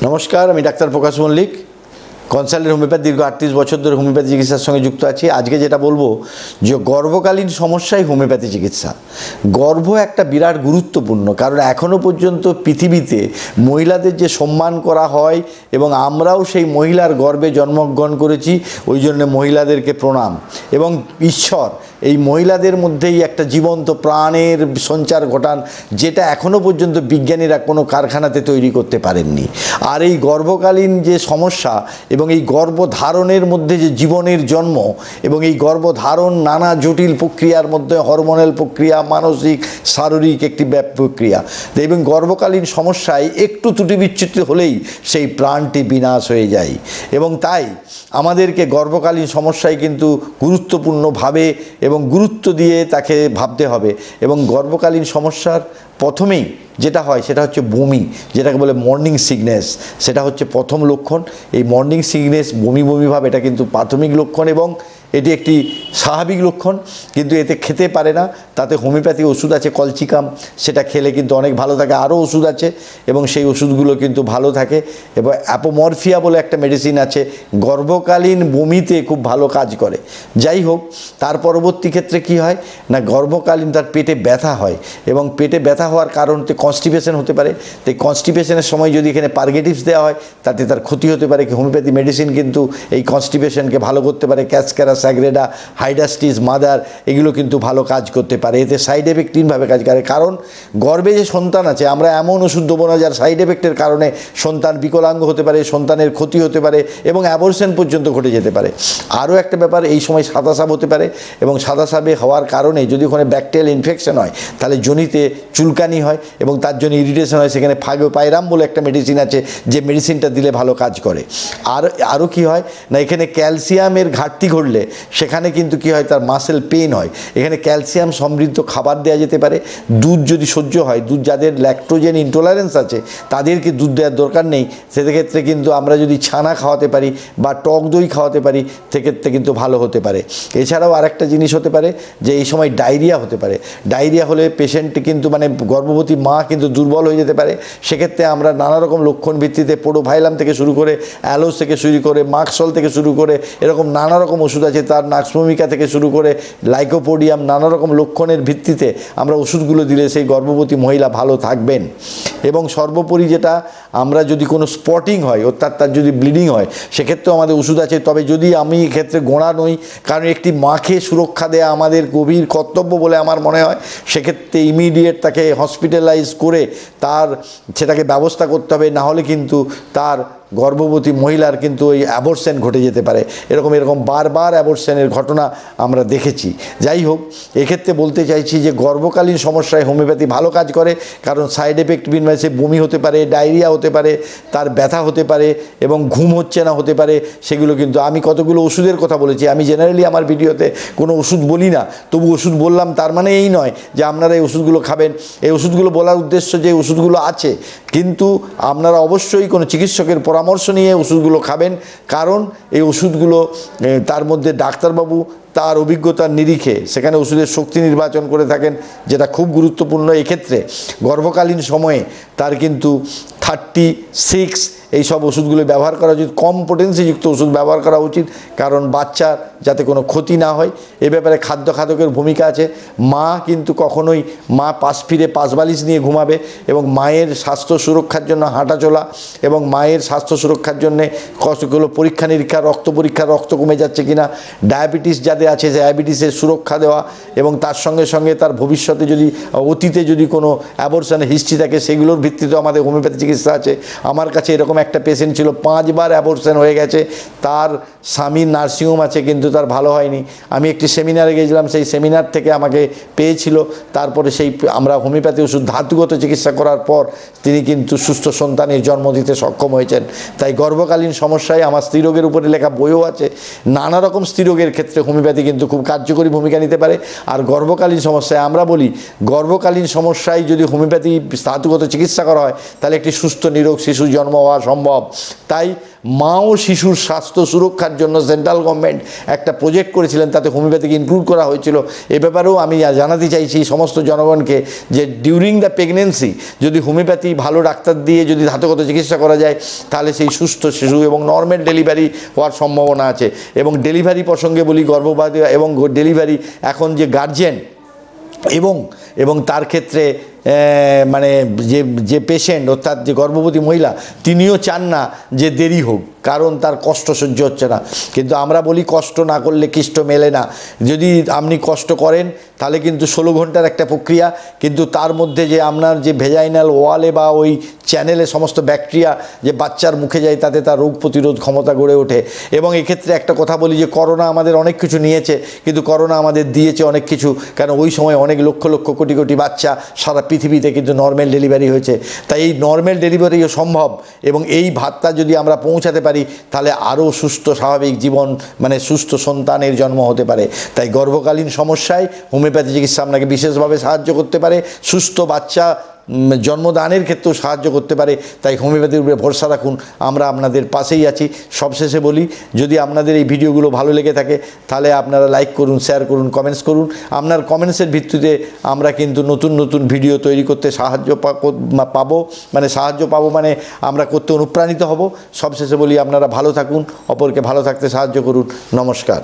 নমস্কার, আমি ডাক্তার প্রকাশ Mallick, consultant homeopathy. দীর্ঘ 38 বছর ধরে হোমিওপ্যাথি চিকিৎসার সঙ্গে যুক্ত আছি। আজকে যেটা বলবো যে গর্ভকালীন সমস্যাই হোমিওপ্যাথি চিকিৎসা। গর্ভ একটা বিরাট গুরুত্বপূর্ণ, কারণ এখনও পর্যন্ত পৃথিবীতে মহিলাদের যে সম্মান করা হয় এবং আমরাও সেই মহিলার গর্ভে জন্মগ্রহণ করেছি, ওই জন্য মহিলাদেরকে প্রণাম। এবং ঈশ্বর এই মহিলাদের মধ্যেই একটা জীবন্ত প্রাণের সঞ্চার ঘটান, যেটা এখনও পর্যন্ত বিজ্ঞানীরা কোনো কারখানাতে তৈরি করতে পারেননি। আর এই গর্ভকালীন যে সমস্যা এবং এই গর্ভধারণের মধ্যে যে জীবনের জন্ম এবং এই গর্ভধারণ নানা জটিল প্রক্রিয়ার মধ্যে হরমোনাল প্রক্রিয়া, মানসিক শারীরিক একটি প্রক্রিয়া, এবং গর্ভকালীন সমস্যায় একটু ত্রুটি বিচ্যুতি হলেই সেই প্রাণটি বিনাশ হয়ে যায়। এবং তাই আমাদেরকে গর্ভকালীন সমস্যায় কিন্তু গুরুত্বপূর্ণভাবে এবং গুরুত্ব দিয়ে তাকে ভাবতে হবে। এবং গর্ভকালীন সমস্যার প্রথমেই যেটা হয় সেটা হচ্ছে বমি, যেটাকে বলে মর্নিং সিকনেস। সেটা হচ্ছে প্রথম লক্ষণ। এই মর্নিং সিকনেস, বমি বমি ভাব, এটা কিন্তু প্রাথমিক লক্ষণ এবং এটি একটি স্বাভাবিক লক্ষণ, কিন্তু এতে খেতে পারে না। তাতে হোমিওপ্যাথি ওষুধ আছে কলচিকাম, সেটা খেলে কিন্তু অনেক ভালো থাকে। আরও ওষুধ আছে এবং সেই ওষুধগুলো কিন্তু ভালো থাকে। এবং অ্যাপোমরফিয়া বলে একটা মেডিসিন আছে, গর্ভকালীন বমিতে খুব ভালো কাজ করে। যাই হোক, তার পরবর্তী ক্ষেত্রে কি হয় না, গর্ভকালীন তার পেটে ব্যথা হয় এবং পেটে ব্যথা হওয়ার কারণতে কনস্টিপেশন হতে পারে। তাই কনস্টিপেশনের সময় যদি এখানে পারগেটিভস দেওয়া হয় তাতে তার ক্ষতি হতে পারে। হোমিওপ্যাথি মেডিসিন কিন্তু এই কনস্টিপেশনকে ভালো করতে পারে। ক্যাসকেরা, স্যাগ্রেডা, হাইডাস্টিস, মাদার, এগুলো কিন্তু ভালো কাজ করতে পারে। এতে সাইড এফেক্ট তিনভাবে কাজ করে। কারণ গর্ভে যে সন্তান আছে, আমরা এমন ওষুধ দেবো না যার সাইড এফেক্টের কারণে সন্তান বিকলাঙ্গ হতে পারে, সন্তানের ক্ষতি হতে পারে এবং অ্যাবর্শন পর্যন্ত ঘটে যেতে পারে। আরও একটা ব্যাপার, এই সময় সাদা সাপ হতে পারে এবং সাদা সাপে হওয়ার কারণে যদি ওখানে ব্যাকটেরিয়াল ইনফেকশন হয় তাহলে জনিতে চুলকানি হয় এবং তার জন্য ইরিটেশন হয়। সেখানে ফাইগোপাইরাম বলে একটা মেডিসিন আছে, যে মেডিসিনটা দিলে ভালো কাজ করে। আরও কি হয় না, এখানে ক্যালসিয়ামের ঘাটতি ঘটলে সেখানে কিন্তু কি হয়, তার মাসেল পেন হয়। এখানে ক্যালসিয়াম সমৃদ্ধ খাবার দেওয়া যেতে পারে। দুধ যদি সহ্য হয়, দুধ যাদের ল্যাকটোজেন ইনটলারেন্স আছে তাদেরকে দুধ দেওয়ার দরকার নেই। সেক্ষেত্রে কিন্তু আমরা যদি ছানা খাওয়াতে পারি বা টক দই খাওয়াতে পারি, সেক্ষেত্রে কিন্তু ভালো হতে পারে। এছাড়াও আরেকটা জিনিস হতে পারে যে এই সময় ডায়রিয়া হতে পারে। ডায়রিয়া হলে পেশেন্ট কিন্তু গর্ভবতী মা কিন্তু দুর্বল হয়ে যেতে পারে। সেক্ষেত্রে আমরা নানা রকম লক্ষণ ভিত্তিতে পোডোভাইলাম থেকে শুরু করে, অ্যালোস থেকে শুরু করে, মাক্সল থেকে শুরু করে, এরকম নানা রকম ওষুধ আছে, তার নাক্সভূমিকা থেকে শুরু করে লাইকোপোডিয়াম, নানা রকম লক্ষণের ভিত্তিতে আমরা ওষুধগুলো দিলে সেই গর্ভবতী মহিলা ভালো থাকবেন। এবং সর্বোপরি যেটা, আমরা যদি কোনো স্পটিং হয়, অর্থাৎ তার যদি ব্লিডিং হয়, সেক্ষেত্রেও আমাদের ওষুধ আছে। তবে যদি আমি এক্ষেত্রে গোড়া নই, কারণ একটি মাকে সুরক্ষা দেওয়া আমাদের গভীর কর্তব্য বলে আমার মনে হয়, সেক্ষেত্রে ইমিডিয়েট তাকে হসপিটালাইজ করে সেটাকে ব্যবস্থা করতে হবে। না হলে কিন্তু তার গর্ভবতী মহিলার কিন্তু ওই অ্যাবর্শন ঘটে যেতে পারে। এরকম বারবার অ্যাবর্শনের ঘটনা আমরা দেখেছি। যাই হোক, এক্ষেত্রে বলতে চাইছি যে গর্ভকালীন সমস্যায় হোমিওপ্যাথি ভালো কাজ করে, কারণ সাইড এফেক্ট সে বমি হতে পারে, ডায়রিয়া হতে পারে, তার ব্যথা হতে পারে এবং ঘুম হচ্ছে না হতে পারে। সেগুলো কিন্তু আমি কতগুলো ওষুধের কথা বলেছি। আমি জেনারেলি আমার ভিডিওতে কোনো ওষুধ বলি না, তবু ওষুধ বললাম, তার মানে এই নয় যে আপনারা এই ওষুধগুলো খাবেন। এই ওষুধগুলো বলার উদ্দেশ্য যে ওষুধগুলো আছে, কিন্তু আপনারা অবশ্যই কোনো চিকিৎসকের পরামর্শ নিয়ে ওষুধগুলো খাবেন। কারণ এই ওষুধগুলো তার মধ্যে ডাক্তারবাবু তার অভিজ্ঞতার নিরিখে সেখানে ওষুধের শক্তি নির্বাচন করে থাকেন, যেটা খুব গুরুত্বপূর্ণ। এক্ষেত্রে গর্ভকালীন সময়ে তার কিন্তু 36 এই সব ওষুধগুলো ব্যবহার করা উচিত। কম পোটেন্সিযুক্ত ওষুধ ব্যবহার করা উচিত, কারণ বাচ্চার যাতে কোনো ক্ষতি না হয়। এ ব্যাপারে খাদ্যের ভূমিকা আছে। মা কিন্তু কখনোই পাশ ফিরে পাশবালিশ নিয়ে ঘুমাবে এবং মায়ের স্বাস্থ্য সুরক্ষার জন্য হাঁটা চলা এবং মায়ের স্বাস্থ্য সুরক্ষার জন্যে কতগুলো পরীক্ষা নিরীক্ষা, রক্ত পরীক্ষা, রক্ত কমে যাচ্ছে কিনা, ডায়াবেটিস যাদের আছে ডায়াবেটিসের সুরক্ষা দেওয়া এবং তার সঙ্গে সঙ্গে তার ভবিষ্যতে যদি অতীতে যদি কোনো অ্যাবর্শনের হিস্ট্রি থাকে, সেগুলোর ভিত্তিতেও আমাদের হোমিওপ্যাথি চিকিৎসা আছে। আমার কাছে এরকম একটা পেশেন্ট ছিল, 5 বার অ্যাবর্শন হয়ে গেছে। তার স্বামীর নার্সিংহোম আছে কিন্তু তার ভালো হয়নি। আমি একটি সেমিনারে গিয়েছিলাম, সেই সেমিনার থেকে আমাকে পেয়েছিল। তারপরে আমরা হোমিওপ্যাথি ওষুধ ধাতুগত চিকিৎসা করার পর তিনি কিন্তু সুস্থ সন্তানের জন্ম দিতে সক্ষম হয়েছেন। তাই গর্ভকালীন সমস্যায় আমার স্ত্রীরোগের উপরে লেখা বইও আছে। নানা রকম স্ত্রীরোগের ক্ষেত্রে হোমিওপ্যাথি কিন্তু খুব কার্যকরী ভূমিকা নিতে পারে। আর গর্ভকালীন সমস্যায় আমরা বলি, গর্ভকালীন সমস্যায় যদি হোমিওপ্যাথি ধাতুগত চিকিৎসা করা হয় তাহলে একটি সুস্থ নিরোগ শিশু জন্ম হওয়া সম্ভব। তাই মা ও শিশুর স্বাস্থ্য সুরক্ষার জন্য সেন্ট্রাল গভর্নমেন্ট একটা প্রজেক্ট করেছিলেন, তাতে হোমিওপ্যাথিকে ইনক্লুড করা হয়েছিল। এ ব্যাপারেও আমি জানাতে চাইছি সমস্ত জনগণকে যে ডিউরিং দ্য প্রেগনেন্সি যদি হোমিওপ্যাথি ভালো ডাক্তার দিয়ে যদি ধাতুগত চিকিৎসা করা যায়, তাহলে সেই সুস্থ শিশু এবং নর্মাল ডেলিভারি হওয়ার সম্ভাবনা আছে। এবং ডেলিভারি প্রসঙ্গে বলি, গর্ভপাত এবং ডেলিভারি এখন যে গার্জেন এবং তার ক্ষেত্রে মানে যে পেশেন্ট অর্থাৎ যে গর্ভবতী মহিলা, তিনিও চান না যে দেরি হোক, কারণ তার কষ্ট সহ্য হচ্ছে না। কিন্তু আমরা বলি কষ্ট না করলে কিষ্ট মেলে না। যদি আপনি কষ্ট করেন তাহলে কিন্তু 16 ঘন্টার একটা প্রক্রিয়া, কিন্তু তার মধ্যে যে আপনার যে ভেজাইনাল ওয়ালে বা ওই চ্যানেলে সমস্ত ব্যাকটেরিয়া যে বাচ্চার মুখে যায়, তাতে তার রোগ প্রতিরোধ ক্ষমতা গড়ে ওঠে। এবং এক্ষেত্রে একটা কথা বলি যে করোনা আমাদের অনেক কিছু নিয়েছে, কিন্তু করোনা আমাদের দিয়েছে অনেক কিছু, কারণ ওই সময় অনেক লক্ষ লক্ষ কোটি কোটি বাচ্চা সারা পৃথিবীতে কিন্তু নর্মাল ডেলিভারি হয়েছে। তাই এই নর্মাল ডেলিভারিও সম্ভব, এবং এই ভাতটা যদি আমরা পৌঁছাতে পারি তাহলে আরও সুস্থ স্বাভাবিক জীবন মানে সুস্থ সন্তানের জন্ম হতে পারে। তাই গর্ভকালীন সমস্যায় হোমিওপ্যাথি চিকিৎসা আপনাকে বিশেষভাবে সাহায্য করতে পারে, সুস্থ বাচ্চা জন্মদানের ক্ষেত্রেও সাহায্য করতে পারে। তাই হোমিওপ্যাথির উপরে ভরসা রাখুন, আমরা আপনাদের পাশেই আছি। সবশেষে বলি, যদি আপনাদের এই ভিডিওগুলো ভালো লেগে থাকে তাহলে আপনারা লাইক করুন, শেয়ার করুন, কমেন্টস করুন। আপনার কমেন্টসের ভিত্তিতে আমরা কিন্তু নতুন নতুন ভিডিও তৈরি করতে সাহায্য পাবো, মানে আমরা করতে অনুপ্রাণিত হব। সবশেষে বলি, আপনারা ভালো থাকুন, অপরকে ভালো থাকতে সাহায্য করুন। নমস্কার।